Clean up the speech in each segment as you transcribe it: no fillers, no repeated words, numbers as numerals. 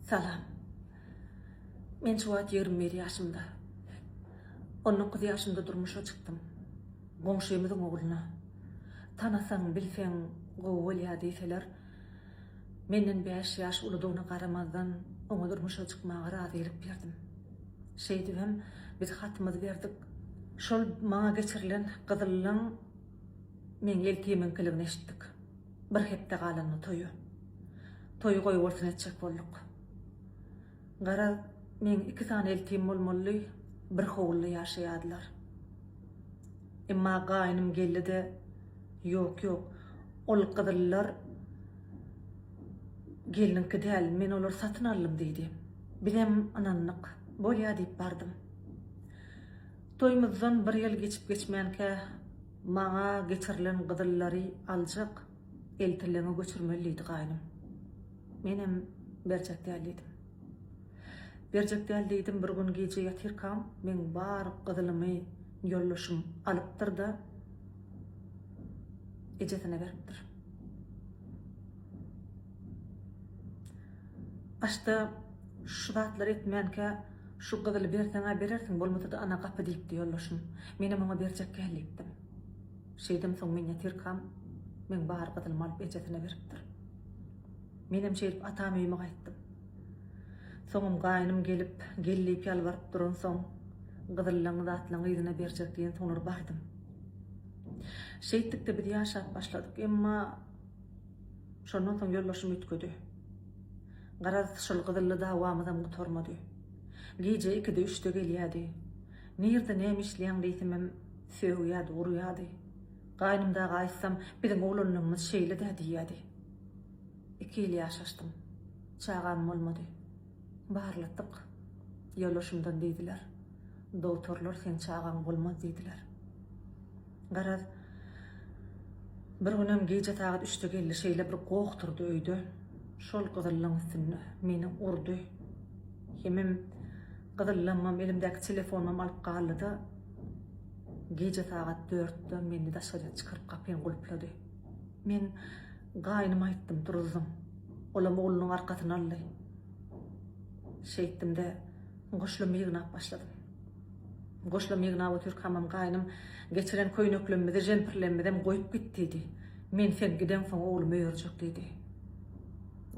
Salam. Men şu wagt 21 ýaşymda. 19 ýaşymda durmuşa çykdym. Goňşymyzyň ogluna. Tanasaň, bilseň, gowy bolýar diýseler, menden 5 ýaş uludygyna garamazdan oňa durmuşa çykmaga razylyk berdim. Şeýdibem, biz hatymyzy berdik. Şol maňa geçirilen gyzylyň men eltimiňkiligini eşitdik. Bir hepde galanyny toýu. Toýu goýup bolsun etjek bolduk. Gara men 2 tane eltim bolmaly, bir howly ýaşaýardylar. Emma gaýnym geldi-de, ýok, ol gyzylylar gelinki däl, men olar satyn aldym diýdi. Bilem ananlyk bolýar diýip bardym. Toýumyzdan 1 ýyl geçip geçmänke maňa geçirilen gyzylylary aljak eltileňe göçürmeliydi gaýnym. Menem berjek däldim. Berjek däldim, bir gün gece ýatyrkam, men bar gyzylymy ýollaşym alypdyr da ejetine beripdir. Aşda şu zatlar etmänke şu gyzyly berseňe berersiň, bolmasa da ana gapy diýipdi ýollaşym. Menem oňa berjek däldim. Şeýdem soň men ýatyrkam, men bar gyzylymy alyp ejetine beripdir. Menem şeýip atam öýüme gaýtdym. Soňum gaýnym gelip, gellip ýalbaryp duran soň gyzylyň zatlaryň ýüzüne berjek diýen soňlar bardym. Şeýtlikde bir ýaşap başladyk, emma şondan soň ýollaşym ütgedi. Garaz şol gyzyly dawamydan gutarmady. Gece 2-de 3-de gelýärdi. Nirde näme işleýän diýsem, söwýärdi, urýardy. Gaýnymda gaýsam, biziň oglanyňyz şeýle de diýýärdi. 2 ýyl ýaşaşdym. Çagam bolmady. Barlatyk. Ýollaşymdan diýdiler. Doktorlar sen çagaň bolmaz diýdiler. Garaz bir günem gece saat 3-de geldi, şeýle bir gowkturdy öýde. Şol gyzylyň üstüne meni urdy. Hemem gyzylymam elimdäki telefonum alyp galdy. Gece saat 4-de meni daşary çykyryp kapyny gulplady. Men gaýnyma aýtdym, durdum. Olam oğlunyň arkasyna aldy. Şeýtdimde goşlamy ýygnap başladym. Goşlamy ýygnap oturkamam gaýnym geçiren köýneklerimizi, jemperlerimizi goýup gitdi. Men sen giden soň oğlum öýürjek diýdi.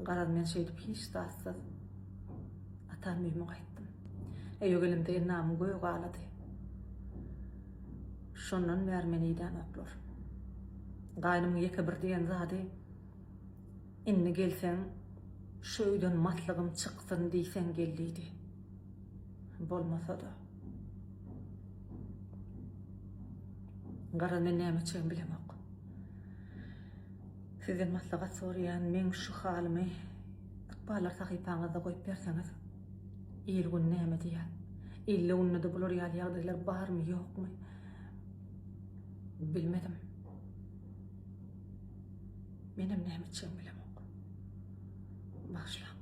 Garaz men şeýdip hiç taýsy atam öýüme gaýtdym. Eýegelimde enam goýy galady. Şondan bäri meni ýdan öpler. Gaýnymyň ýeke bir diýen zady, inni gelseň şu öýden matlygym çyksyn diýsen geldi. Bolmasa da. Garaz men näme üçin bilemok. Sizin matlagat sorýan men şu halimy ykbalar sahypaňyzda goýup berseňiz, ýyl gün näme diýär? Ille unnada bular ýaly barmy, ýokmy? Bilmedim. Menem näme üçin bilemok. Başla.